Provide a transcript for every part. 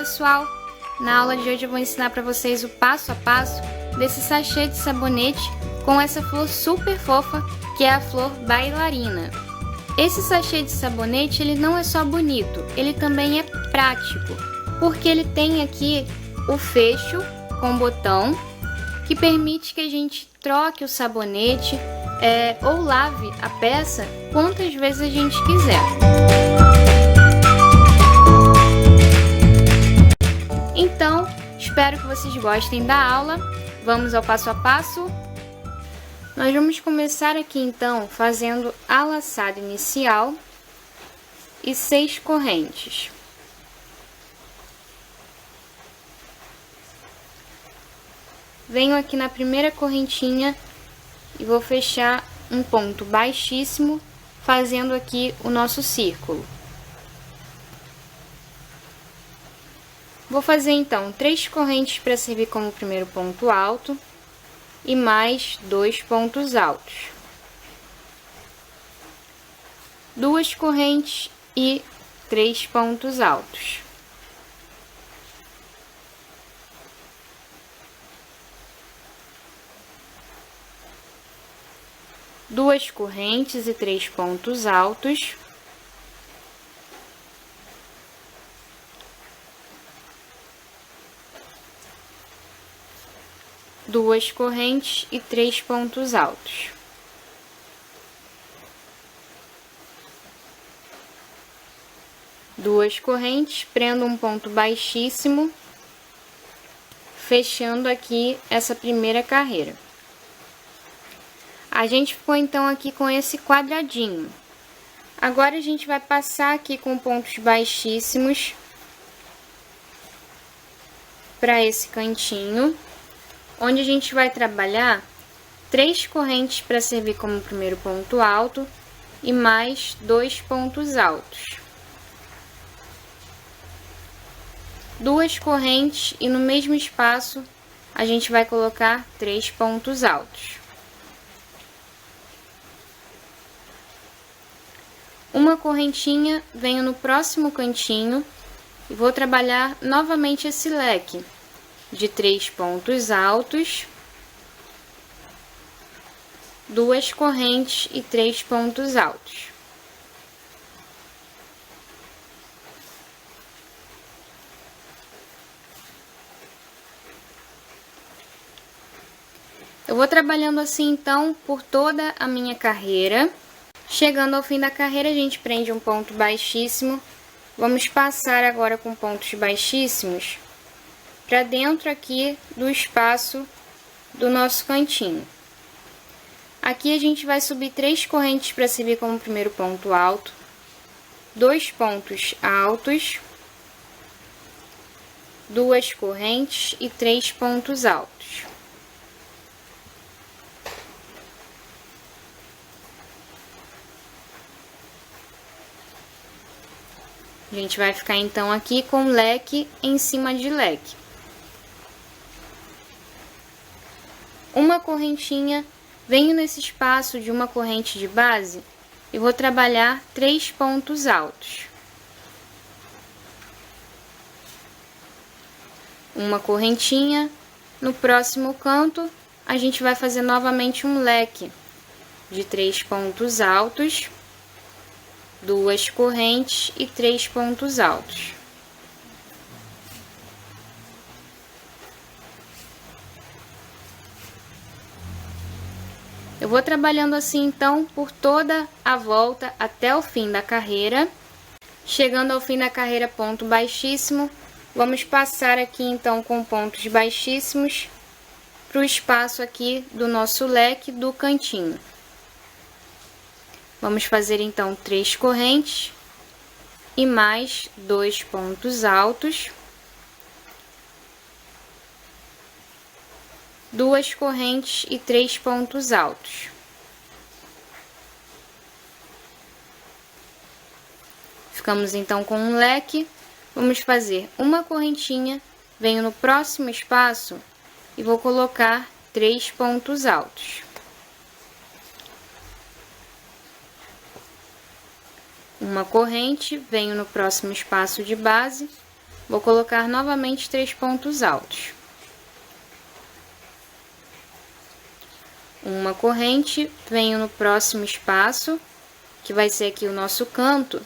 pessoal! Na aula de hoje eu vou ensinar para vocês o passo a passo desse sachê de sabonete com essa flor super fofa que é a flor bailarina. Esse sachê de sabonete ele não é só bonito, ele também é prático, porque ele tem aqui o fecho com botão que permite que a gente troque o sabonete ou lave a peça quantas vezes a gente quiser. Então, espero que vocês gostem da aula. Vamos ao passo a passo. Nós vamos começar aqui então fazendo a laçada inicial e 6 correntes. Venho aqui na primeira correntinha e vou fechar um ponto baixíssimo, fazendo aqui o nosso círculo. Vou fazer então 3 correntes para servir como primeiro ponto alto e mais 2 pontos altos. 2 correntes e 3 pontos altos. Duas correntes e 3 pontos altos. Duas correntes e 3 pontos altos. Duas correntes, prendo um ponto baixíssimo, fechando aqui essa primeira carreira. A gente ficou então aqui com esse quadradinho. Agora a gente vai passar aqui com pontos baixíssimos para esse cantinho, onde a gente vai trabalhar 3 correntes para servir como primeiro ponto alto e mais 2 pontos altos. 2 correntes e no mesmo espaço a gente vai colocar 3 pontos altos. Uma correntinha, venho no próximo cantinho e vou trabalhar novamente esse leque de 3 pontos altos, 2 correntes e 3 pontos altos. Eu vou trabalhando assim então por toda a minha carreira. Chegando ao fim da carreira, a gente prende um ponto baixíssimo. Vamos passar agora com pontos baixíssimos para dentro aqui do espaço do nosso cantinho. Aqui a gente vai subir 3 correntes para servir como primeiro ponto alto, 2 pontos altos, 2 correntes e 3 pontos altos. A gente vai ficar então aqui com leque em cima de leque. Uma correntinha, venho nesse espaço de uma corrente de base e vou trabalhar 3 pontos altos. Uma correntinha, no próximo canto a gente vai fazer novamente um leque de 3 pontos altos. 2 correntes e 3 pontos altos. Eu vou trabalhando assim então por toda a volta até o fim da carreira. Chegando ao fim da carreira, ponto baixíssimo, vamos passar aqui então com pontos baixíssimos para o espaço aqui do nosso leque do cantinho. Vamos fazer então 3 correntes e mais 2 pontos altos, 2 correntes e 3 pontos altos. Ficamos então com um leque. Vamos fazer uma correntinha, venho no próximo espaço e vou colocar 3 pontos altos. Uma corrente, venho no próximo espaço de base vou colocar novamente 3 pontos altos. Uma corrente, venho no próximo espaço, que vai ser aqui o nosso canto,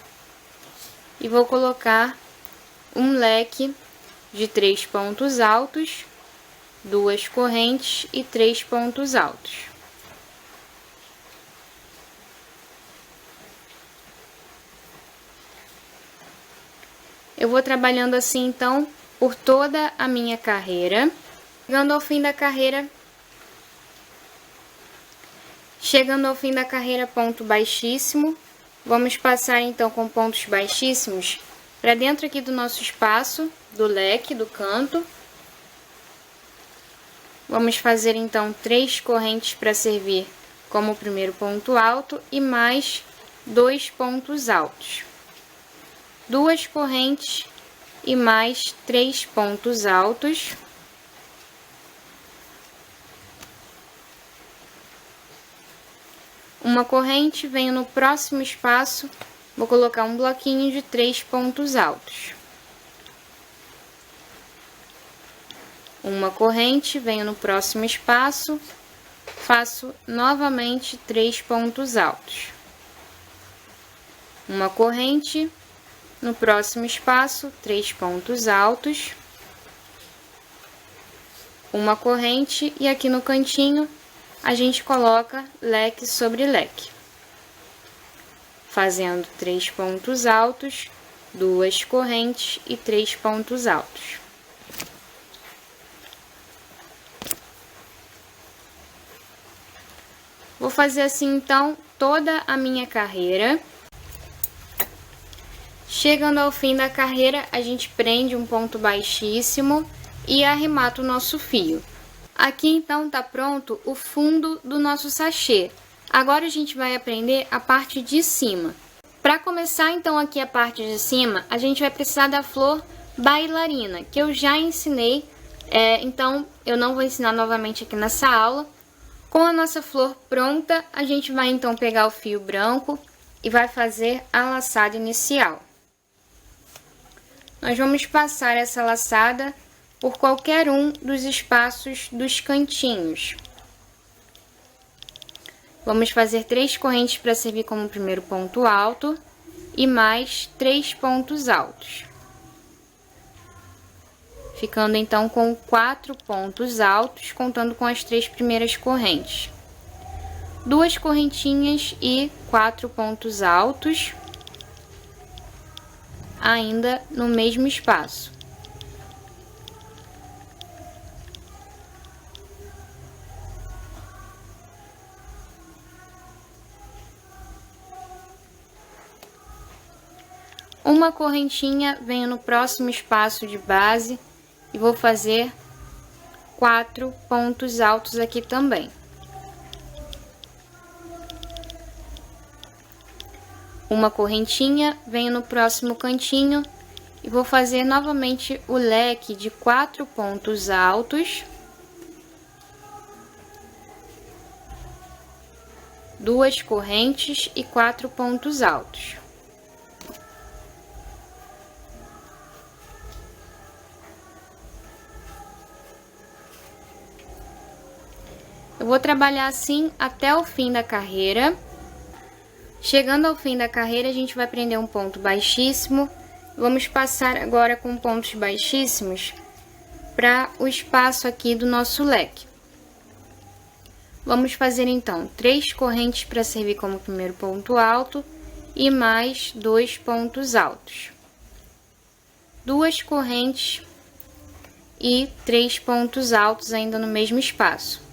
e vou colocar um leque de 3 pontos altos, 2 correntes e 3 pontos altos. Eu vou trabalhando assim, então, por toda a minha carreira. Chegando ao fim da carreira, ponto baixíssimo. Vamos passar, então, com pontos baixíssimos para dentro aqui do nosso espaço, do leque, do canto. Vamos fazer, então, 3 correntes para servir como primeiro ponto alto e mais 2 pontos altos. 2 correntes e mais 3 pontos altos. Uma corrente, venho no próximo espaço, vou colocar um bloquinho de 3 pontos altos. Uma corrente, venho no próximo espaço, faço novamente 3 pontos altos. Uma corrente, no próximo espaço, 3 pontos altos. Uma corrente e aqui no cantinho a gente coloca leque sobre leque. Fazendo 3 pontos altos, 2 correntes e 3 pontos altos. Vou fazer assim, então, toda a minha carreira. Chegando ao fim da carreira, a gente prende um ponto baixíssimo e arremata o nosso fio. Aqui, então, tá pronto o fundo do nosso sachê. Agora, a gente vai aprender a parte de cima. Para começar, então, aqui a parte de cima, a gente vai precisar da flor bailarina, que eu já ensinei, então, eu não vou ensinar novamente aqui nessa aula. Com a nossa flor pronta, a gente vai, então, pegar o fio branco e vai fazer a laçada inicial. Nós vamos passar essa laçada por qualquer um dos espaços dos cantinhos. Vamos fazer 3 correntes para servir como primeiro ponto alto e mais 3 pontos altos. Ficando então com 4 pontos altos, contando com as 3 primeiras correntes. 2 correntinhas e 4 pontos altos, ainda no mesmo espaço. Uma correntinha, venho no próximo espaço de base e vou fazer 4 pontos altos aqui também. Uma correntinha, venho no próximo cantinho e vou fazer novamente o leque de 4 pontos altos, 2 correntes e 4 pontos altos. Eu vou trabalhar assim até o fim da carreira. Chegando ao fim da carreira, a gente vai prender um ponto baixíssimo. Vamos passar agora com pontos baixíssimos para o espaço aqui do nosso leque. Vamos fazer então 3 correntes para servir como primeiro ponto alto e mais 2 pontos altos. 2 correntes e 3 pontos altos ainda no mesmo espaço.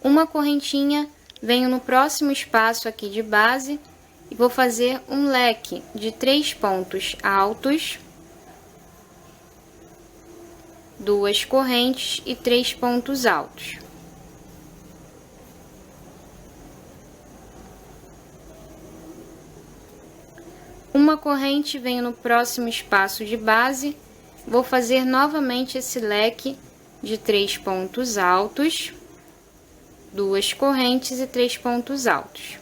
Uma correntinha, venho no próximo espaço aqui de base e vou fazer um leque de 3 pontos altos, 2 correntes e 3 pontos altos. Uma corrente, venho no próximo espaço de base, vou fazer novamente esse leque de 3 pontos altos, 2 correntes e 3 pontos altos.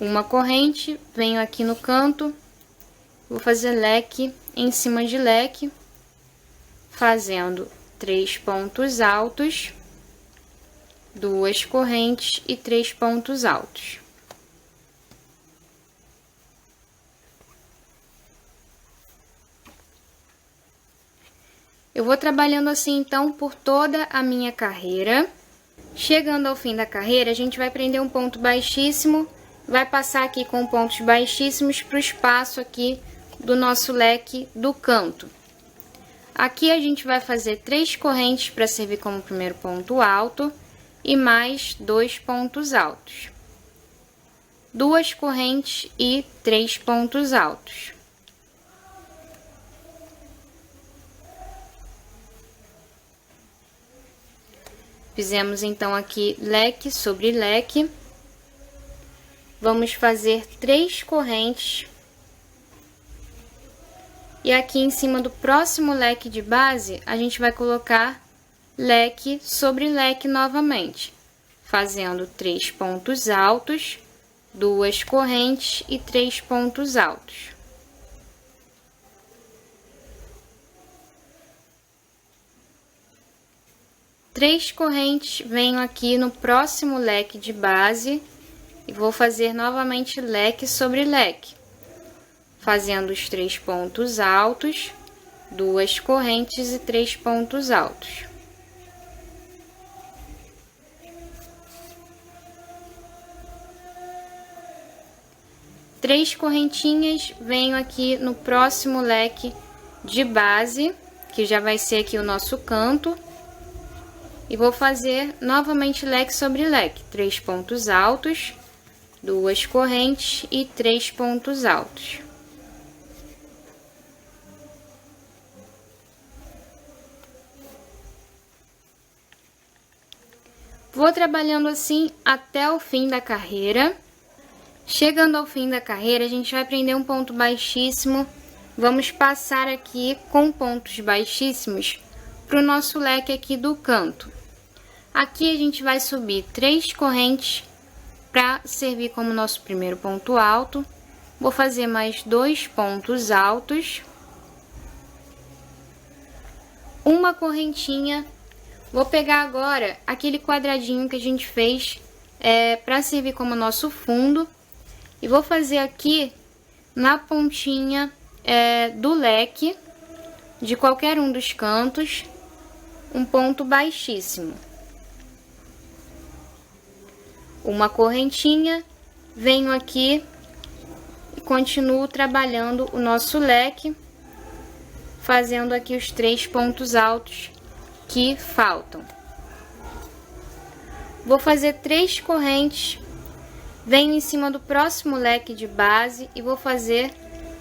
uma corrente, venho aqui no canto, vou fazer leque em cima de leque, fazendo 3 pontos altos, 2 correntes e 3 pontos altos. Eu vou trabalhando assim, então, por toda a minha carreira. Chegando ao fim da carreira, a gente vai prender um ponto baixíssimo, vai passar aqui com pontos baixíssimos para o espaço aqui do nosso leque do canto. Aqui a gente vai fazer 3 correntes para servir como primeiro ponto alto e mais 2 pontos altos. 2 correntes e 3 pontos altos. Fizemos então aqui leque sobre leque. Vamos fazer 3 correntes. E aqui em cima do próximo leque de base, a gente vai colocar leque sobre leque novamente, fazendo 3 pontos altos, 2 correntes e 3 pontos altos. Três correntes, venho aqui no próximo leque de base e vou fazer novamente leque sobre leque, fazendo os 3 pontos altos, 2 correntes e 3 pontos altos. Três correntinhas, venho aqui no próximo leque de base, que já vai ser aqui o nosso canto. E vou fazer novamente leque sobre leque, 3 pontos altos, 2 correntes e 3 pontos altos. Vou trabalhando assim até o fim da carreira. Chegando ao fim da carreira, a gente vai prender um ponto baixíssimo. Vamos passar aqui com pontos baixíssimos para o nosso leque aqui do canto. Aqui a gente vai subir 3 correntes para servir como nosso primeiro ponto alto. Vou fazer mais 2 pontos altos, uma correntinha. Vou pegar agora aquele quadradinho que a gente fez para servir como nosso fundo e vou fazer aqui na pontinha do leque de qualquer um dos cantos um ponto baixíssimo. Uma correntinha, venho aqui e continuo trabalhando o nosso leque, fazendo aqui os 3 pontos altos que faltam. Vou fazer 3 correntes, venho em cima do próximo leque de base e vou fazer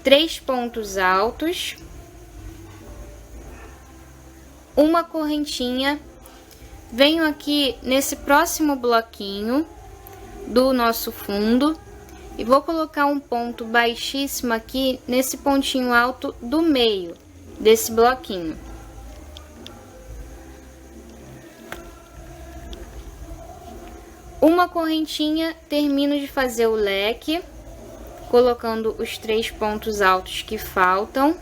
3 pontos altos, uma correntinha, venho aqui nesse próximo bloquinho do nosso fundo e vou colocar um ponto baixíssimo aqui nesse pontinho alto do meio desse bloquinho. Uma correntinha, termino de fazer o leque, colocando os 3 pontos altos que faltam.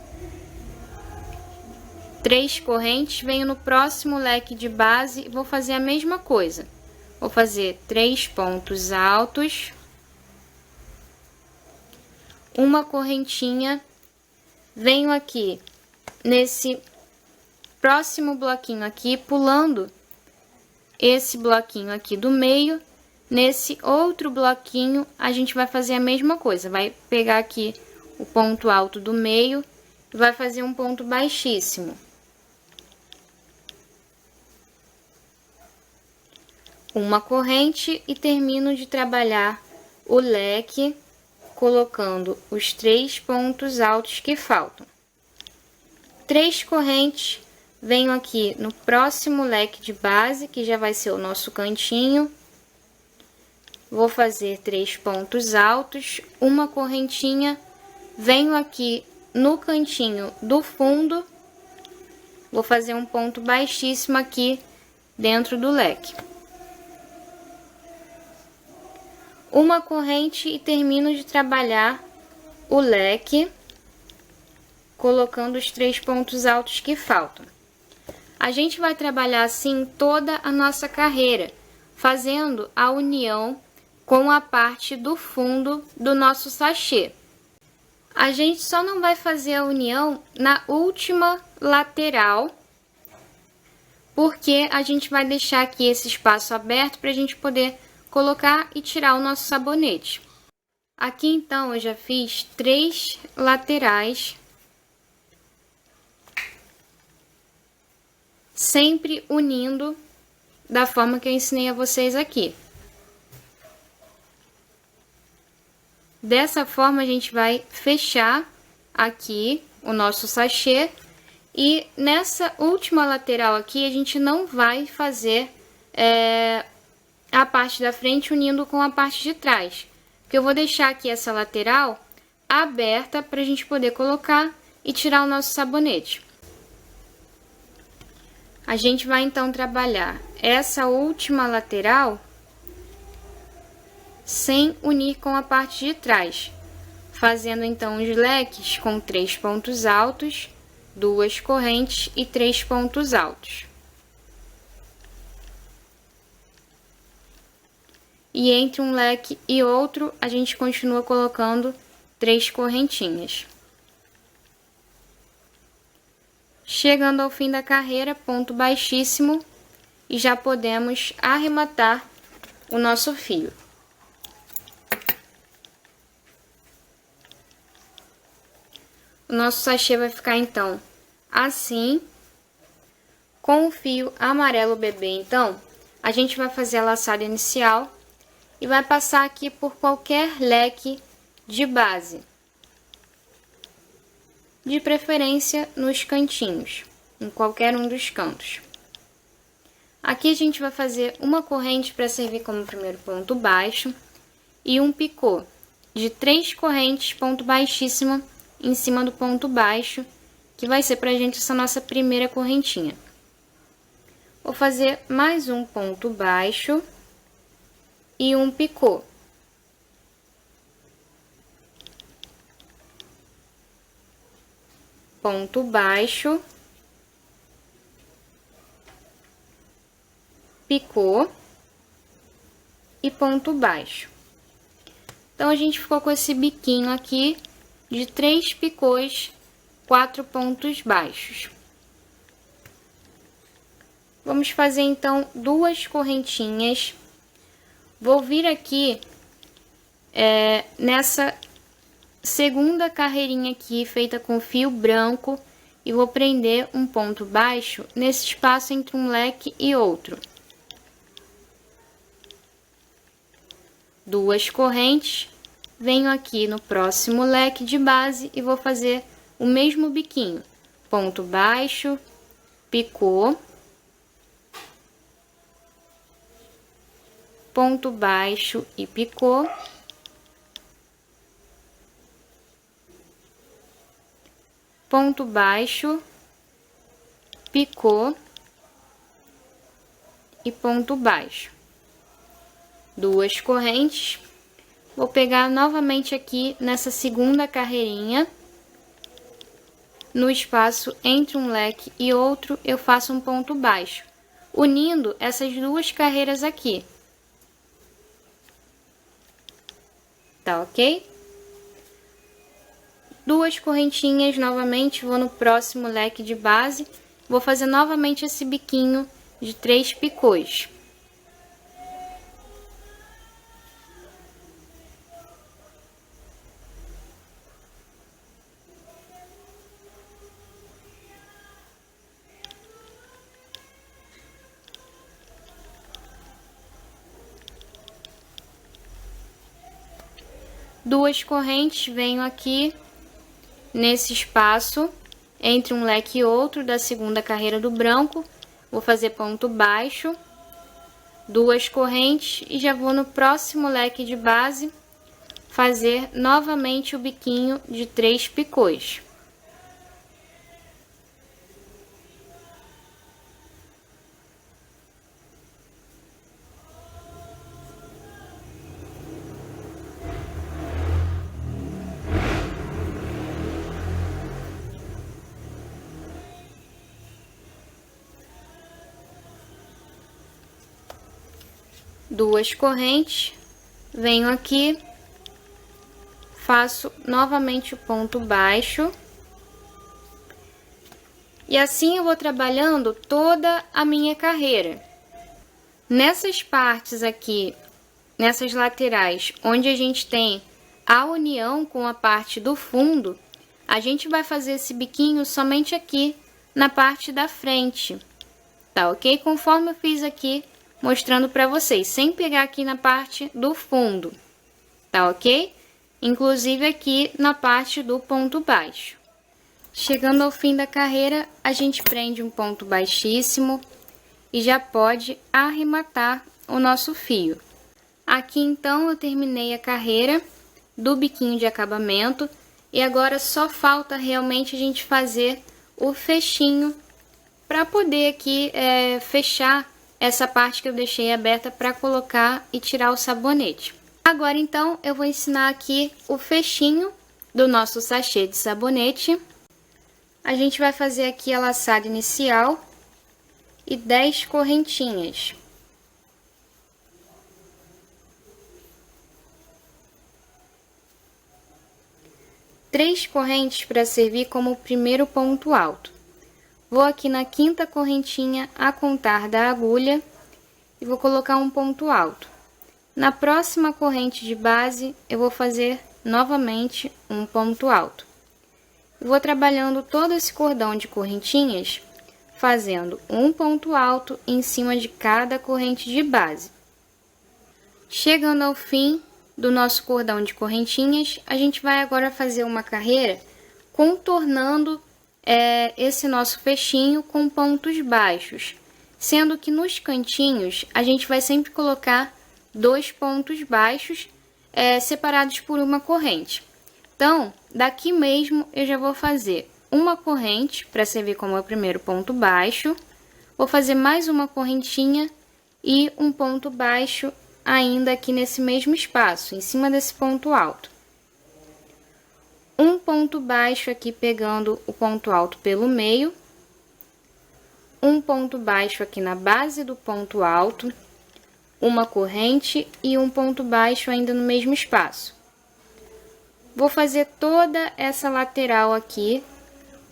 3 correntes, venho no próximo leque de base e vou fazer a mesma coisa. Vou fazer 3 pontos altos, uma correntinha, venho aqui nesse próximo bloquinho aqui, pulando esse bloquinho aqui do meio, nesse outro bloquinho a gente vai fazer a mesma coisa, vai pegar aqui o ponto alto do meio e vai fazer um ponto baixíssimo. Uma corrente e termino de trabalhar o leque colocando os 3 pontos altos que faltam. 3 correntes, venho aqui no próximo leque de base, que já vai ser o nosso cantinho. Vou fazer 3 pontos altos, uma correntinha, venho aqui no cantinho do fundo, vou fazer um ponto baixíssimo aqui dentro do leque. uma corrente e termino de trabalhar o leque, colocando os 3 pontos altos que faltam. A gente vai trabalhar assim toda a nossa carreira, fazendo a união com a parte do fundo do nosso sachê. A gente só não vai fazer a união na última lateral, porque a gente vai deixar aqui esse espaço aberto para a gente poder colocar e tirar o nosso sabonete. Aqui então eu já fiz 3 laterais, sempre unindo da forma que eu ensinei a vocês aqui. Dessa forma a gente vai fechar aqui o nosso sachê, e nessa última lateral aqui a gente não vai fazer a parte da frente unindo com a parte de trás, porque eu vou deixar aqui essa lateral aberta para a gente poder colocar e tirar o nosso sabonete. A gente vai então trabalhar essa última lateral sem unir com a parte de trás, fazendo então os leques com 3 pontos altos, 2 correntes e 3 pontos altos. E entre um leque e outro, a gente continua colocando 3 correntinhas. Chegando ao fim da carreira, ponto baixíssimo, e já podemos arrematar o nosso fio. O nosso sachê vai ficar então assim, com o fio amarelo bebê. Então, a gente vai fazer a laçada inicial e vai passar aqui por qualquer leque de base, de preferência nos cantinhos, em qualquer um dos cantos. Aqui a gente vai fazer uma corrente para servir como primeiro ponto baixo e um picô de 3 correntes, ponto baixíssimo, em cima do ponto baixo, que vai ser pra gente essa nossa primeira correntinha. Vou fazer mais um ponto baixo e um picô. Ponto baixo, picô e ponto baixo. Então, a gente ficou com esse biquinho aqui de 3 picôs, 4 pontos baixos. Vamos fazer então 2 correntinhas. Vou vir aqui nessa segunda carreirinha aqui, feita com fio branco, e vou prender um ponto baixo nesse espaço entre um leque e outro. 2 correntes. Venho aqui no próximo leque de base e vou fazer o mesmo biquinho. Ponto baixo, picô, ponto baixo e picô, ponto baixo, picô e ponto baixo. 2 correntes. Vou pegar novamente aqui nessa segunda carreirinha, no espaço entre um leque e outro, eu faço um ponto baixo, unindo essas 2 carreiras aqui. Tá ok? 2 correntinhas novamente, vou no próximo leque de base, vou fazer novamente esse biquinho de 3 picôs. Duas correntes, venho aqui nesse espaço entre um leque e outro da segunda carreira do branco, vou fazer ponto baixo, 2 correntes e já vou no próximo leque de base fazer novamente o biquinho de 3 picôs. 2 correntes, venho aqui, faço novamente o ponto baixo. E assim eu vou trabalhando toda a minha carreira. Nessas partes aqui, nessas laterais, onde a gente tem a união com a parte do fundo, a gente vai fazer esse biquinho somente aqui na parte da frente, tá ok? Conforme eu fiz aqui, mostrando pra vocês, sem pegar aqui na parte do fundo, tá ok? Inclusive aqui na parte do ponto baixo. Chegando ao fim da carreira, a gente prende um ponto baixíssimo e já pode arrematar o nosso fio. Aqui então eu terminei a carreira do biquinho de acabamento e agora só falta realmente a gente fazer o fechinho para poder aqui fechar essa parte que eu deixei aberta para colocar e tirar o sabonete. Agora então eu vou ensinar aqui o fechinho do nosso sachê de sabonete. A gente vai fazer aqui a laçada inicial e 10 correntinhas. Três correntes para servir como o primeiro ponto alto. Vou aqui na 5ª correntinha a contar da agulha e vou colocar um ponto alto. Na próxima corrente de base, eu vou fazer novamente um ponto alto. Vou trabalhando todo esse cordão de correntinhas, fazendo um ponto alto em cima de cada corrente de base. Chegando ao fim do nosso cordão de correntinhas, a gente vai agora fazer uma carreira contornando esse nosso fechinho com pontos baixos, sendo que nos cantinhos a gente vai sempre colocar 2 pontos baixos separados por uma corrente. Então, daqui mesmo eu já vou fazer uma corrente para servir como o primeiro ponto baixo, vou fazer mais uma correntinha e um ponto baixo ainda aqui nesse mesmo espaço, em cima desse ponto alto. Um ponto baixo aqui pegando o ponto alto pelo meio, um ponto baixo aqui na base do ponto alto, uma corrente e um ponto baixo ainda no mesmo espaço. Vou fazer toda essa lateral aqui,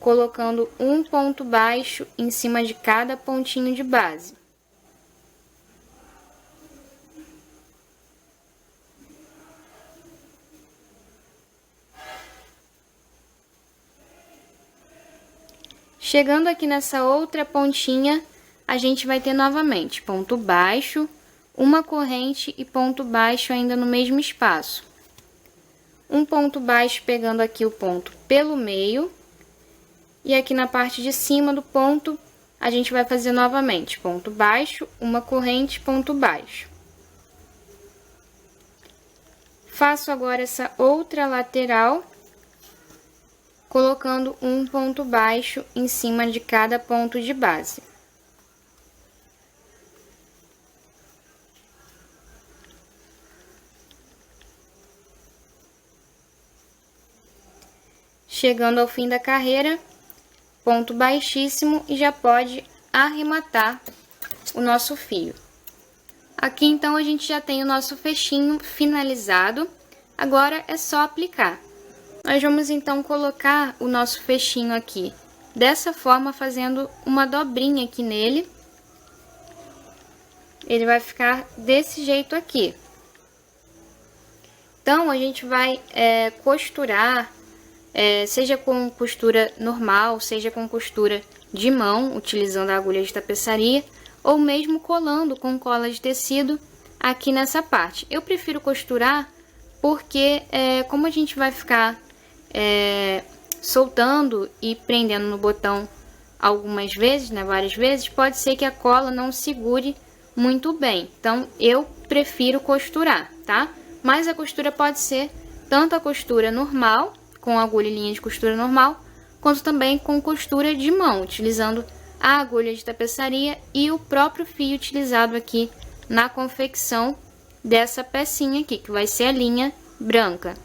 colocando um ponto baixo em cima de cada pontinho de base. Chegando aqui nessa outra pontinha, a gente vai ter novamente ponto baixo, uma corrente e ponto baixo ainda no mesmo espaço. Um ponto baixo pegando aqui o ponto pelo meio. E aqui na parte de cima do ponto, a gente vai fazer novamente ponto baixo, uma corrente, ponto baixo. Faço agora essa outra lateral, colocando um ponto baixo em cima de cada ponto de base. Chegando ao fim da carreira, ponto baixíssimo e já pode arrematar o nosso fio. Aqui então a gente já tem o nosso fechinho finalizado, agora é só aplicar. Nós vamos então colocar o nosso fechinho aqui dessa forma, fazendo uma dobrinha aqui nele. Ele vai ficar desse jeito aqui. Então a gente vai costurar, seja com costura normal, seja com costura de mão, utilizando a agulha de tapeçaria, ou mesmo colando com cola de tecido aqui nessa parte. Eu prefiro costurar porque como a gente vai ficar soltando e prendendo no botão algumas vezes, né, várias vezes, pode ser que a cola não segure muito bem. Então eu prefiro costurar, tá? Mas a costura pode ser tanto a costura normal, com agulha e linha de costura normal, quanto também com costura de mão, utilizando a agulha de tapeçaria e o próprio fio utilizado aqui na confecção dessa pecinha aqui, que vai ser a linha branca,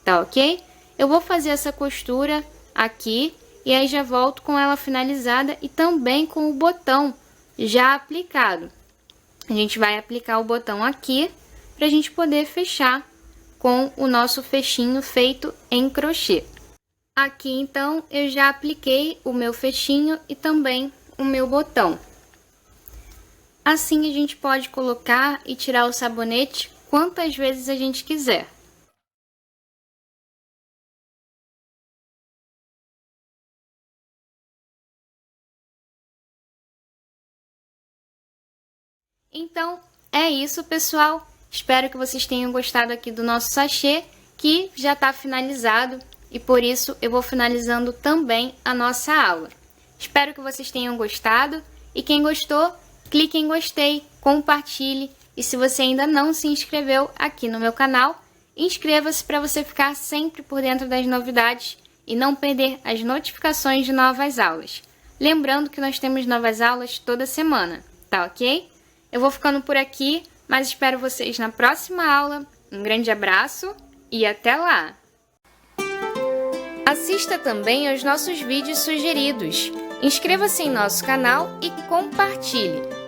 tá ok? Eu vou fazer essa costura aqui e aí já volto com ela finalizada e também com o botão já aplicado. A gente vai aplicar o botão aqui para a gente poder fechar com o nosso fechinho feito em crochê. Aqui então eu já apliquei o meu fechinho e também o meu botão. Assim a gente pode colocar e tirar o sabonete quantas vezes a gente quiser. Então, é isso, pessoal. Espero que vocês tenham gostado aqui do nosso sachê, que já está finalizado e por isso eu vou finalizando também a nossa aula. Espero que vocês tenham gostado e quem gostou, clique em gostei, compartilhe e se você ainda não se inscreveu aqui no meu canal, inscreva-se para você ficar sempre por dentro das novidades e não perder as notificações de novas aulas. Lembrando que nós temos novas aulas toda semana, tá ok? Eu vou ficando por aqui, mas espero vocês na próxima aula. Um grande abraço e até lá! Assista também aos nossos vídeos sugeridos. Inscreva-se em nosso canal e compartilhe.